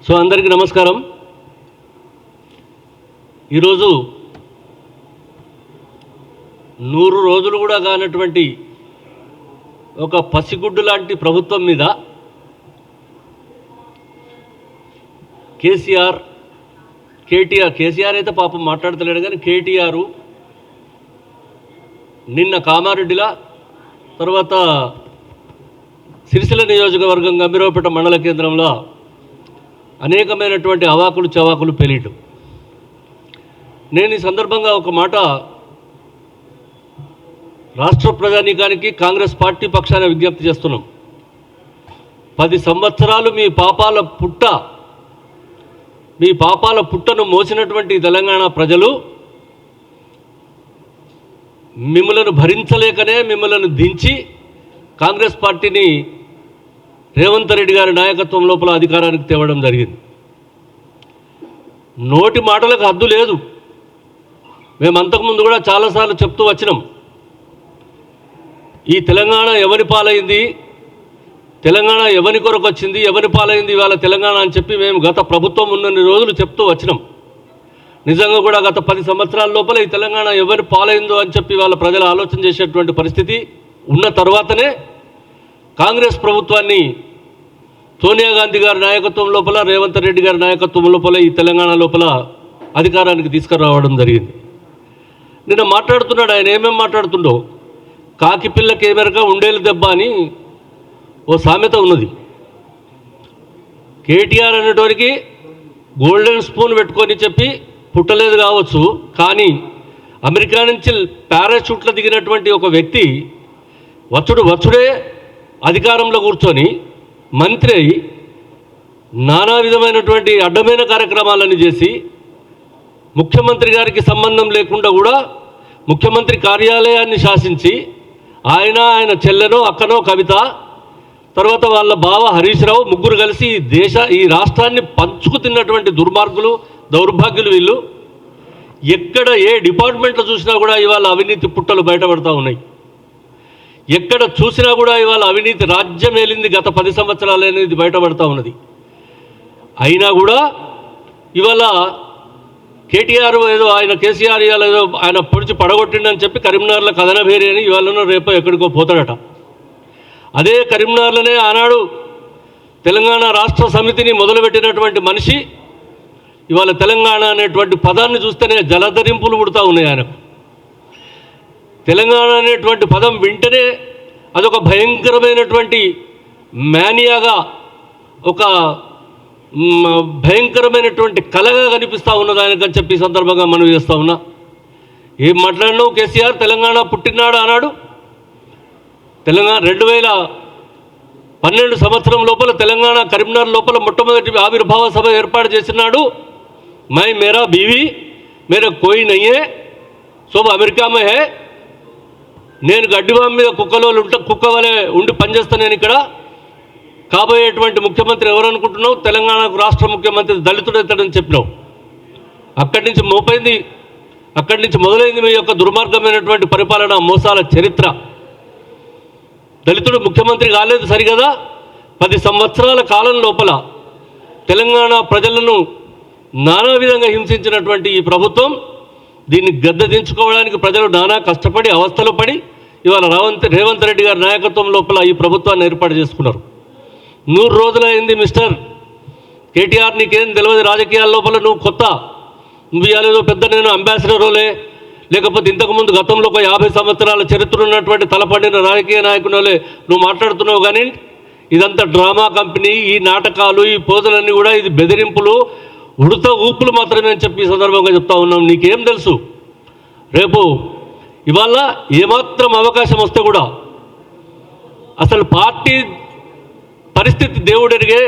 So అందరికీ నమస్కారం. ఈరోజు 100 రోజులు కూడా కానటువంటి ఒక పసిగుడ్డు లాంటి ప్రభుత్వం మీద కేటీఆర్ అయితే పాపం మాట్లాడతలేడు, కానీ కేటీఆర్ నిన్న కామారెడ్డిలా, తర్వాత సిరిసిల్ల నియోజకవర్గం గంభీరావుపేట మండల కేంద్రంలో అనేకమైనటువంటి అవాకులు చవాకులు పెళ్ళిడు. నేను ఈ సందర్భంగా ఒక మాట రాష్ట్ర ప్రజానీకానికి కాంగ్రెస్ పార్టీ పక్షాన విజ్ఞప్తి చేస్తున్నాం. 10 సంవత్సరాలు మీ పాపాల పుట్టను మోసినటువంటి తెలంగాణ ప్రజలు మిమ్మలను భరించలేకనే మిమ్మలను దించి కాంగ్రెస్ పార్టీని రేవంత్ రెడ్డి గారి నాయకత్వం లోపల అధికారానికి తేవడం జరిగింది. నోటి మాటలకు హద్దు లేదు. మేము అంతకుముందు కూడా చాలాసార్లు చెప్తూ వచ్చినాం, ఈ తెలంగాణ ఎవరి పాలైంది, తెలంగాణ ఎవరి కొరకు వచ్చింది, ఎవరి పాలైంది ఇవాళ తెలంగాణ అని చెప్పి మేము గత ప్రభుత్వం ఉన్నన్ని రోజులు చెప్తూ వచ్చినాం. నిజంగా కూడా గత 10 సంవత్సరాల లోపల ఈ తెలంగాణ ఎవరి పాలైందో అని చెప్పి వాళ్ళ ప్రజలు ఆలోచన చేసేటువంటి పరిస్థితి ఉన్న తర్వాతనే కాంగ్రెస్ ప్రభుత్వాన్ని సోనియా గాంధీ గారి నాయకత్వం లోపల, రేవంత్ రెడ్డి గారి నాయకత్వం లోపల ఈ తెలంగాణ లోపల అధికారానికి తీసుకురావడం జరిగింది. నిన్న మాట్లాడుతున్నాడు ఆయన, ఏమేమి మాట్లాడుతుండో, కాకి పిల్లకి ఏమెరక ఉండేలు దెబ్బ అని ఓ సామెత ఉన్నది. కేటీఆర్ అనేటోరికి గోల్డెన్ స్పూన్ పెట్టుకొని చెప్పి పుట్టలేదు కావచ్చు, కానీ అమెరికా నుంచి పారాషూట్లో దిగినటువంటి ఒక వ్యక్తి వచ్చుడే అధికారంలో కూర్చొని మంత్రి అయి నానా విధమైనటువంటి అడ్డమైన కార్యక్రమాలను చేసి ముఖ్యమంత్రి గారికి సంబంధం లేకుండా కూడా ముఖ్యమంత్రి కార్యాలయాన్ని శాసించి ఆయన చెల్లెనో అక్కనో కవిత, తర్వాత వాళ్ళ బావ హరీష్ రావు ముగ్గురు కలిసి ఈ రాష్ట్రాన్ని పంచుకు తిన్నటువంటి దుర్మార్గులు, దౌర్భాగ్యులు వీళ్ళు. ఎక్కడ ఏ డిపార్ట్మెంట్లో చూసినా కూడా ఇవాళ అవినీతి పుట్టలు బయటపడతా ఉన్నాయి. ఎక్కడ చూసినా కూడా ఇవాళ అవినీతి రాజ్యం ఏలింది గత 10 సంవత్సరాలు అనేది బయటపడతా ఉన్నది. అయినా కూడా ఇవాళ కేటీఆర్ ఏదో కేసీఆర్ ఇవాళ ఏదో ఆయన పొడిచి పడగొట్టిండని చెప్పి కరీంనగర్లో కథనభేరి అని ఇవాళనో రేపో ఎక్కడికో పోతాడట. అదే కరీంనగర్లోనే ఆనాడు తెలంగాణ రాష్ట్ర సమితిని మొదలుపెట్టినటువంటి మనిషి ఇవాళ తెలంగాణ అనేటువంటి పదాన్ని చూస్తేనే జలధరింపులు పుడతా ఉన్నాయి ఆయనకు. తెలంగాణ అనేటువంటి పదం వింటనే అదొక భయంకరమైనటువంటి మేనియాగా, ఒక భయంకరమైనటువంటి కళగా కనిపిస్తూ ఉన్నది ఆయనకని చెప్పి సందర్భంగా మనం చేస్తూ ఉన్నా. ఏం మాట్లాడినావు కేసీఆర్, తెలంగాణ పుట్టినాడు అన్నాడు. తెలంగాణ 2012 సంవత్సరం లోపల తెలంగాణ కరీంనగర్ లోపల మొట్టమొదటి ఆవిర్భావ సభ ఏర్పాటు చేసినాడు. మై మేరా బీవీ మేరా కోయి నయ్యే సోబ్ అమెరికా మే హే, నేను గడ్డివామి మీద కుక్క వలె ఉండి పనిచేస్తాను, నేను ఇక్కడ కాబోయేటువంటి ముఖ్యమంత్రి ఎవరు అనుకుంటున్నావు, తెలంగాణకు రాష్ట్ర ముఖ్యమంత్రి దళితుడైతాడని చెప్పినావు. అక్కడి నుంచి మొదలైంది మీ యొక్క దుర్మార్గమైనటువంటి పరిపాలన, మోసాల చరిత్ర. దళితుడు ముఖ్యమంత్రి కాలేదు సరిగదా. 10 సంవత్సరాల కాలం లోపల తెలంగాణ ప్రజలను నానా విధంగా హింసించినటువంటి ఈ ప్రభుత్వం, దీన్ని గద్దెదించుకోవడానికి ప్రజలు నానా కష్టపడి అవస్థలు పడి ఇవాళ రేవంత్ రెడ్డి గారి నాయకత్వం లోపల ఈ ప్రభుత్వాన్ని ఏర్పాటు చేసుకున్నారు. 100 రోజులైంది మిస్టర్ కేటీఆర్, నీకేం తెలియదు రాజకీయాల లోపల, నువ్వు కొత్త, నువ్వు ఇవాళేదో పెద్ద నేను అంబాసిడరోలే, లేకపోతే ఇంతకుముందు గతంలో ఒక 50 సంవత్సరాల చరిత్ర ఉన్నటువంటి తలపడిన రాజకీయ నాయకులే నువ్వు మాట్లాడుతున్నావు. కానీ ఇదంతా డ్రామా కంపెనీ, ఈ నాటకాలు, ఈ పోజులన్నీ కూడా ఇది బెదిరింపులు, ఉడత ఊపులు మాత్రమే అని చెప్పి ఈ సందర్భంగా చెప్తా ఉన్నాం. నీకేం తెలుసు, రేపు ఇవాళ ఏమాత్రం అవకాశం వస్తే కూడా అసలు పార్టీ పరిస్థితి దేవుడెరిగే,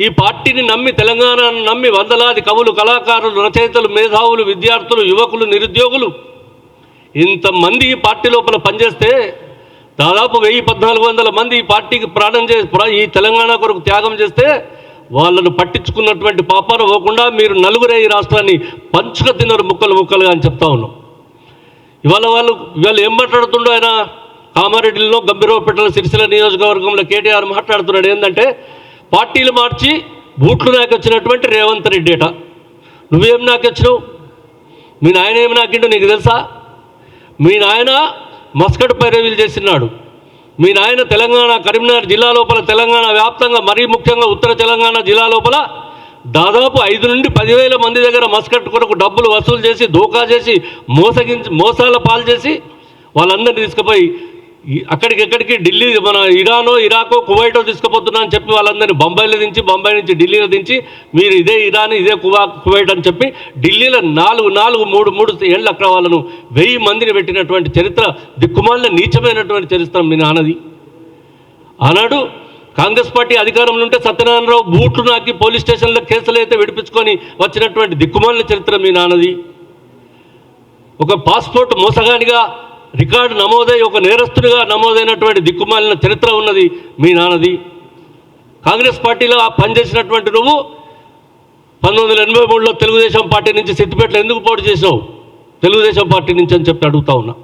ఈ పార్టీని నమ్మి తెలంగాణను నమ్మి వందలాది కవులు, కళాకారులు, రచయితలు, మేధావులు, విద్యార్థులు, యువకులు, నిరుద్యోగులు ఇంతమంది ఈ పార్టీ లోపల పనిచేస్తే దాదాపు 1400 మంది ఈ పార్టీకి ప్రాణం ఈ తెలంగాణ కొరకు త్యాగం చేస్తే వాళ్ళను పట్టించుకున్నటువంటి పాపాన పోకుండా మీరు నలుగురే ఈ రాష్ట్రాన్ని పంచుక తిన్నారు ముక్కలుగా అని చెప్తా ఉన్నాం. ఇవాళ ఏం మాట్లాడుతుండో ఆయన కామారెడ్డిలో, గంభీరావుపేటలో, సిరిసిల్ల నియోజకవర్గంలో కేటీఆర్ మాట్లాడుతున్నాడు ఏంటంటే, పార్టీలు మార్చి బూట్లు నాకొచ్చినటువంటి రేవంత్ రెడ్డి అట. నువ్వేం నాకొచ్చినావు? మీ నాయన ఏమి నాకిండో నీకు తెలుసా? మీ నాయన మస్కట్ పైరవీలు చేసినాడు. మీ నాయన తెలంగాణ కరీంనగర్ జిల్లా లోపల, తెలంగాణ వ్యాప్తంగా, మరీ ముఖ్యంగా ఉత్తర తెలంగాణ జిల్లా లోపల దాదాపు 5 నుండి 10,000 మంది దగ్గర మస్కట్ కొరకు డబ్బులు వసూలు చేసి, దోకా చేసి, మోసాల పాలు చేసి వాళ్ళందరినీ తీసుకుపోయి అక్కడికి ఢిల్లీ, మన ఇరానో, ఇరాకో, కువైటో తీసుకుపోతున్నా అని చెప్పి వాళ్ళందరినీ బొంబాయిలో దించి, బొంబాయి నుంచి ఢిల్లీలో దించి, మీరు ఇదే ఇరాన్, ఇదే కువైట్ అని చెప్పి ఢిల్లీలో 3 ఏళ్ళు అక్కడ వాళ్ళను 1000 మందిని పెట్టినటువంటి చరిత్ర, దిక్కుమాలిన నీచమైనటువంటి చరిత్ర మీ నాన్నది. ఆనాడు కాంగ్రెస్ పార్టీ అధికారంలో ఉంటే సత్యనారాయణరావు బూట్లు నాకి పోలీస్ స్టేషన్లో కేసులు అయితే విడిపించుకొని వచ్చినటువంటి దిక్కుమాలిన చరిత్ర మీ నాన్నది. ఒక పాస్పోర్ట్ మోసగానిగా రికార్డు నమోదై ఒక నేరస్తుడిగా నమోదైనటువంటి దిక్కుమాలిన చరిత్ర ఉన్నది మీ నాన్నది. కాంగ్రెస్ పార్టీలో పనిచేసినటువంటి నువ్వు 1983లో తెలుగుదేశం పార్టీ నుంచి సిద్దిపేటలో ఎందుకు పోటీ చేసావు? తెలుగుదేశం పార్టీ నుంచి అని చెప్పి అడుగుతా ఉన్నా.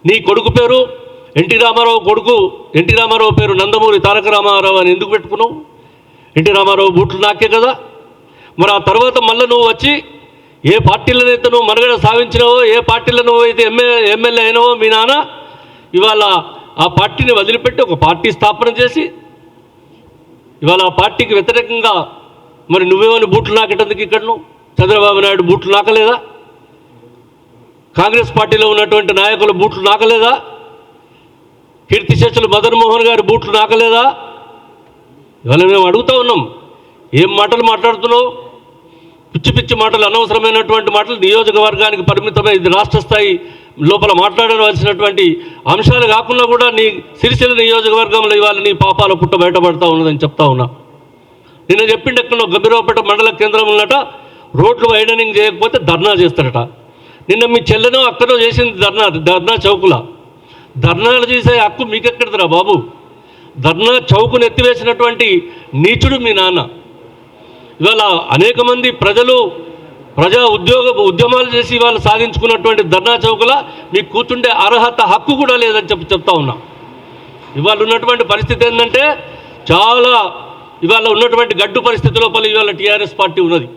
నీ కొడుకు పేరు ఎన్టీ రామారావు, కొడుకు ఎన్టీ రామారావు పేరు నందమూరి తారక రామారావు అని ఎందుకు పెట్టుకున్నావు? ఎన్టీ రామారావు బూట్లు నాకే కదా. మరి ఆ తర్వాత మళ్ళీ నువ్వు వచ్చి ఏ పార్టీలనైతే నువ్వు మనుగడ సాధించినావో, ఏ పార్టీలో నువ్వు అయితే ఎమ్మెల్యే అయినావో, మీ నాన్న ఇవాళ ఆ పార్టీని వదిలిపెట్టి ఒక పార్టీ స్థాపన చేసి ఇవాళ ఆ పార్టీకి వ్యతిరేకంగా మరి నువ్వేమని బూట్లు నాకేటందుకు ఇక్కడను? చంద్రబాబు నాయుడు బూట్లు నాకలేదా? కాంగ్రెస్ పార్టీలో ఉన్నటువంటి నాయకులు బూట్లు నాకలేదా? కీర్తిశేషులు మదన్ మోహన్ గారి బూట్లు నాకలేదా? ఇవాళ మేము అడుగుతూ ఉన్నాం, ఏం మాటలు మాట్లాడుతున్నావు? పిచ్చి పిచ్చి మాటలు, అనవసరమైనటువంటి మాటలు, నియోజకవర్గానికి పరిమితమై ఇది రాష్ట్ర స్థాయి లోపల మాట్లాడవలసినటువంటి అంశాలు కాకుండా కూడా నీ సిరిసిల్ల నియోజకవర్గంలో ఇవాళ నీ పాపాల పుట్ట బయటపడతా ఉన్నదని చెప్తా ఉన్నా. నిన్న చెప్పిండు ఎక్కడో గంభీరావుపేట మండల కేంద్రం ఉన్నట రోడ్లు వైడనింగ్ చేయకపోతే ధర్నా చేస్తారట. నిన్న మీ చెల్లెనో అక్కడో చేసింది ధర్నా చౌకుల. ధర్నాలు చేసే హక్కు మీకెక్కడదిరా బాబు? ధర్నా చౌకును ఎత్తివేసినటువంటి నీచుడు మీ నాన్న. ఇవాళ అనేక మంది ప్రజా ఉద్యమాలు చేసి ఇవాళ సాధించుకున్నటువంటి ధర్నా చౌకుల మీకు కూర్చుండే అర్హత, హక్కు కూడా లేదని చెప్తా ఉన్నా. ఇవాళ ఉన్నటువంటి పరిస్థితి ఏంటంటే చాలా ఇవాళ ఉన్నటువంటి గడ్డు పరిస్థితి లోపల ఇవాళ టీఆర్ఎస్ పార్టీ ఉన్నది.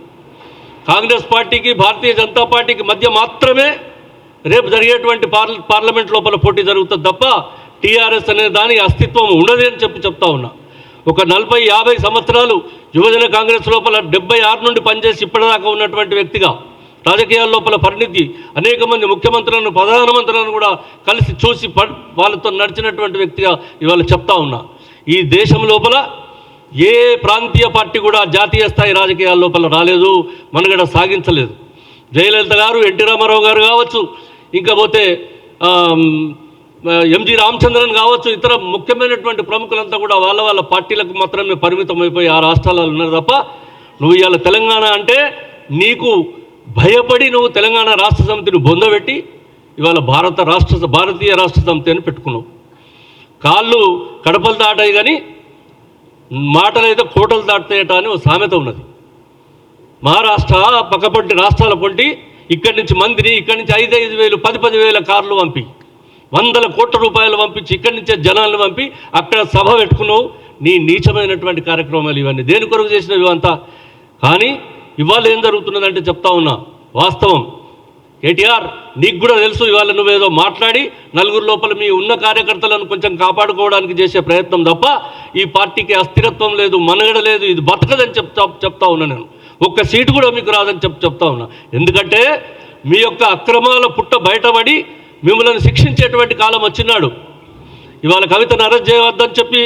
కాంగ్రెస్ పార్టీకి భారతీయ జనతా పార్టీకి మధ్య మాత్రమే రేపు జరిగేటువంటి పార్లమెంట్ లోపల పోటీ జరుగుతుంది తప్ప టీఆర్ఎస్ అనే దాని అస్తిత్వం ఉండదు అని చెప్తా ఉన్నా. ఒక 40-50 సంవత్సరాలు యువజన కాంగ్రెస్ లోపల 76 నుండి పనిచేసి ఇప్పటిదాకా ఉన్నటువంటి వ్యక్తిగా, రాజకీయాల లోపల పరిణితి, అనేక మంది ముఖ్యమంత్రులను, ప్రధానమంత్రులను కూడా కలిసి చూసి వాళ్ళతో నడిచినటువంటి వ్యక్తిగా ఇవాళ చెప్తా ఉన్నా. ఈ దేశం లోపల ఏ ప్రాంతీయ పార్టీ కూడా జాతీయ స్థాయి రాజకీయాల లోపల రాలేదు, మనుగడ సాగించలేదు. జయలలిత గారు, ఎన్టీ రామారావు గారు కావచ్చు, ఇంకా పోతే ఎంజి రామచంద్రన్ కావచ్చు, ఇతర ముఖ్యమైనటువంటి ప్రముఖులంతా కూడా వాళ్ళ పార్టీలకు మాత్రమే పరిమితం అయిపోయి ఆ రాష్ట్రాలలో ఉన్నారు తప్ప నువ్వు ఇవాళ తెలంగాణ అంటే నీకు భయపడి నువ్వు తెలంగాణ రాష్ట్ర సమితిని బొందబెట్టి ఇవాళ భారతీయ రాష్ట్ర సమితి అని పెట్టుకున్నావు. కాళ్ళు కడపలు దాటాయి కానీ మాటలైతే కోటలు దాటుతాయట అని ఒక సామెత ఉన్నది. మహారాష్ట్ర పక్కపంటి రాష్ట్రాల పొంటి ఇక్కడి నుంచి మందిని, ఇక్కడి నుంచి 5,000 10,000 కార్లు పంపి, 100 కోట్ల రూపాయలు పంపించి ఇక్కడి నుంచే జనాలను పంపి అక్కడ సభ పెట్టుకున్నావు. నీ నీచమైనటువంటి కార్యక్రమాలు ఇవన్నీ దేని కొరకు చేసినవి ఇవంతా. కానీ ఇవాళ ఏం జరుగుతున్నదంటే చెప్తా ఉన్నా వాస్తవం. కేటీఆర్, నీకు కూడా తెలుసు ఇవాళ నువ్వేదో మాట్లాడి నలుగురు లోపల మీ ఉన్న కార్యకర్తలను కొంచెం కాపాడుకోవడానికి చేసే ప్రయత్నం తప్ప ఈ పార్టీకి అస్థిరత్వం లేదు, మనగడ లేదు, ఇది బతకదని చెప్తా ఉన్నా. నేను ఒక్క సీటు కూడా మీకు రాదని చెప్తా ఉన్నా. ఎందుకంటే మీ యొక్క అక్రమాల పుట్ట బయటపడి మిమ్మల్ని శిక్షించేటువంటి కాలం వచ్చినాడు. ఇవాళ కవితను అరెస్ట్ చేయవద్దని చెప్పి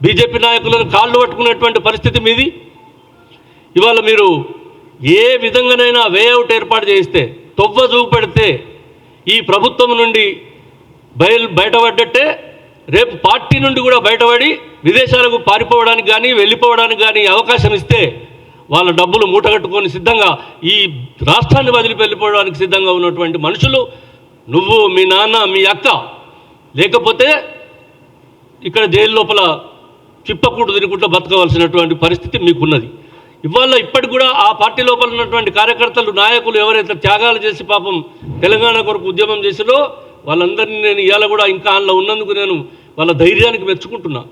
బీజేపీ నాయకులను కాళ్ళు పట్టుకునేటువంటి పరిస్థితి మీది. ఇవాళ మీరు ఏ విధంగానైనా వేఅవుట్ ఏర్పాటు చేయిస్తే, తొవ్వ చూపెడితే ఈ ప్రభుత్వం నుండి బయటపడ్డట్టే రేపు పార్టీ నుండి కూడా బయటపడి విదేశాలకు పారిపోవడానికి కానీ వెళ్ళిపోవడానికి కానీ అవకాశం ఇస్తే వాళ్ళ డబ్బులు మూటగట్టుకొని సిద్ధంగా ఈ రాష్ట్రాన్ని వదిలి వెళ్ళిపోవడానికి సిద్ధంగా ఉన్నటువంటి మనుషులు నువ్వు, మీ నాన్న, మీ అక్క. లేకపోతే ఇక్కడ జైలు లోపల చిప్పకూడు తినుకుంటూ బతకవలసినటువంటి పరిస్థితి మీకున్నది. ఇప్పటికి కూడా ఆ పార్టీ లోపల ఉన్నటువంటి కార్యకర్తలు, నాయకులు ఎవరైతే త్యాగాలు చేసి పాపం తెలంగాణ కొరకు ఉద్యమం చేసిరో వాళ్ళందరినీ నేను ఇవాళ కూడా ఇంకా అందులో ఉన్నందుకు నేను వాళ్ళ ధైర్యానికి మెచ్చుకుంటున్నా.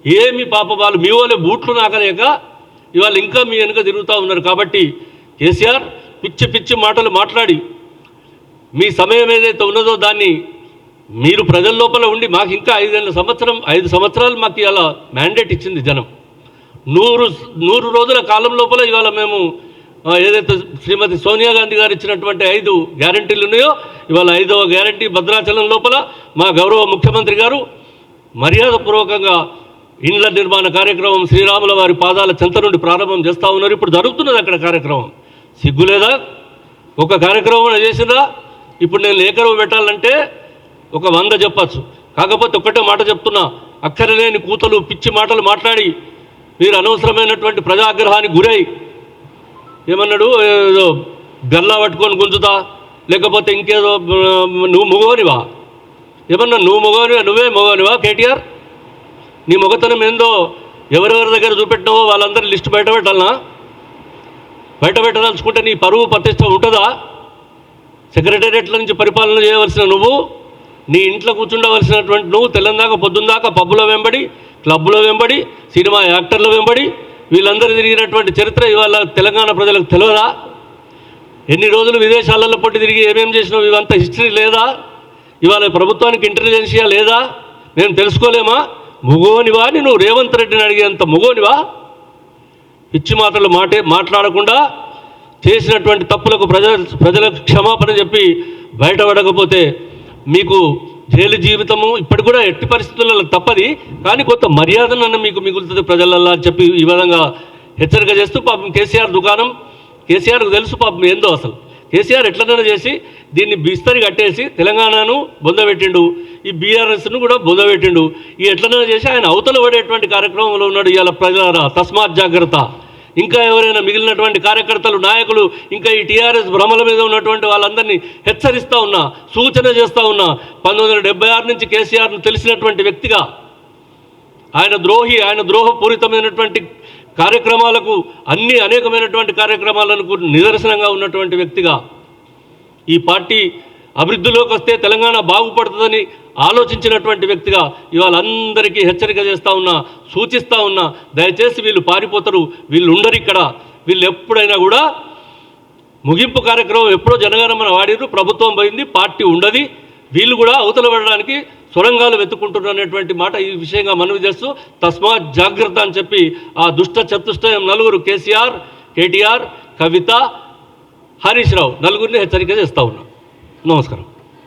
ఏమి పాప వాళ్ళు మీ వాళ్ళే బూట్లు నాకలేక ఇవాళ ఇంకా మీ వెనుక తిరుగుతూ ఉన్నారు. కాబట్టి కేసీఆర్ పిచ్చి పిచ్చి మాటలు మాట్లాడి మీ సమయం ఏదైతే ఉన్నదో దాన్ని మీరు ప్రజల లోపల ఉండి మాకు ఇంకా 5 సంవత్సరాలు మాకు ఇవాళ మ్యాండేట్ ఇచ్చింది జనం. 100 రోజుల కాలం లోపల ఇవాళ మేము ఏదైతే శ్రీమతి సోనియా గాంధీ గారు ఇచ్చినటువంటి 5 గ్యారంటీలు ఉన్నాయో ఇవాళ 5వ గ్యారంటీ భద్రాచలం లోపల మా గౌరవ ముఖ్యమంత్రి గారు మర్యాదపూర్వకంగా ఇండ్ల నిర్మాణ కార్యక్రమం శ్రీరాముల వారి పాదాల చెంత నుండి ప్రారంభం చేస్తూ ఉన్నారు. ఇప్పుడు జరుగుతున్నది అక్కడ కార్యక్రమం. సిగ్గులేదా? ఒక కార్యక్రమం చేసినా ఇప్పుడు నేను లేఖరు పెట్టాలంటే ఒక 100 చెప్పచ్చు. కాకపోతే ఒక్కటే మాట చెప్తున్నా, అక్కరలేని కూతలు పిచ్చి మాటలు మాట్లాడి మీరు అనవసరమైనటువంటి ప్రజాగ్రహానికి గురై ఏమన్నాడు, ఏదో గల్లా పట్టుకొని గుంజుతా లేకపోతే ఇంకేదో నువ్వు మొగోనివా? ఏమన్నా నువ్వు మొగోనివా? నువ్వే మొగోనివా కేటీఆర్? నీ మొగతనం ఏందో ఎవరెవరి దగ్గర చూపెట్టినావో వాళ్ళందరి లిస్టు బయట పెట్టాలనా? బయట పెట్టదలుచుకుంటే నీ పరువు ప్రతిష్ట ఉంటుందా? సెక్రటేరియట్ల నుంచి పరిపాలన చేయవలసిన నువ్వు, నీ ఇంట్లో కూర్చుండవలసినటువంటి నువ్వు తెల్లందాకా పొద్దుందాకా పబ్బుల వెంబడి, క్లబ్లో వెంబడి, సినిమా యాక్టర్ల వెంబడి వీళ్ళందరూ తిరిగినటువంటి చరిత్ర ఇవాళ తెలంగాణ ప్రజలకు తెలియదా? ఎన్ని రోజులు విదేశాలలో పట్టి తిరిగి ఏమేం చేసినావు ఇవంతా హిస్టరీ లేదా? ఇవాళ ప్రభుత్వానికి ఇంటెలిజెన్షియా లేదా? మేము తెలుసుకోలేమా? మొగోనివా? నువ్వు రేవంత్ రెడ్డిని అడిగేంత మొగోనివా? పిచ్చి మాటలు మాట్లాడకుండా చేసినటువంటి తప్పులకు ప్రజలకు క్షమాపణ చెప్పి బయటపడకపోతే మీకు జైలు జీవితము ఇప్పటి కూడా ఎట్టి పరిస్థితులలో తప్పది, కానీ కొంత మర్యాదనన్న మీకు మిగులుతుంది ప్రజలల్లో అని చెప్పి ఈ విధంగా హెచ్చరిక చేస్తూ పాపం కేసీఆర్ దుకాణం కేసీఆర్కు తెలుసు పాపం ఏందో అసలు. కేసీఆర్ ఎట్లనైనా చేసి దీన్ని బిస్తరి కట్టేసి తెలంగాణను బొందబెట్టిండు, ఈ బీఆర్ఎస్ను కూడా బొందబెట్టిండు. ఈ ఎట్లనైనా చేసి ఆయన అవతల పడేటువంటి కార్యక్రమంలో ఉన్నాడు. ఇవాళ ప్రజలారా తస్మాత్ జాగ్రత్త. ఇంకా ఎవరైనా మిగిలినటువంటి కార్యకర్తలు, నాయకులు, ఇంకా ఈ టీఆర్ఎస్ భ్రమల మీద ఉన్నటువంటి వాళ్ళందరినీ హెచ్చరిస్తూ ఉన్నా, సూచన చేస్తూ ఉన్నా. 1976 నుంచి కేసీఆర్ను తెలిసినటువంటి వ్యక్తిగా, ఆయన ద్రోహపూరితమైనటువంటి కార్యక్రమాలకు అనేకమైనటువంటి కార్యక్రమాలకు నిదర్శనంగా ఉన్నటువంటి వ్యక్తిగా, ఈ పార్టీ అభివృద్ధిలోకి వస్తే తెలంగాణ బాగుపడుతుందని ఆలోచించినటువంటి వ్యక్తిగా ఇవాళ అందరికీ హెచ్చరిక చేస్తూ ఉన్నా, సూచిస్తూ ఉన్నా. దయచేసి వీళ్ళు పారిపోతారు, వీళ్ళు ఉండరు ఇక్కడ. వీళ్ళు ఎప్పుడైనా కూడా ముగింపు కార్యక్రమం ఎప్పుడో జనగణమన వాడిరు, ప్రభుత్వం పోయింది, పార్టీ ఉండదు. వీళ్ళు కూడా అవతల పడడానికి సొరంగాలు వెతుక్కుంటున్నటువంటి మాట ఈ విషయంగా మనవి చేస్తూ తస్మాత్ జాగ్రత్త అని చెప్పి ఆ దుష్ట చతుష్టయం నలుగురు కేసీఆర్, కేటీఆర్, కవిత, హరీష్ రావు నలుగురిని హెచ్చరిక చేస్తూ ఉన్నా. నమస్కారం.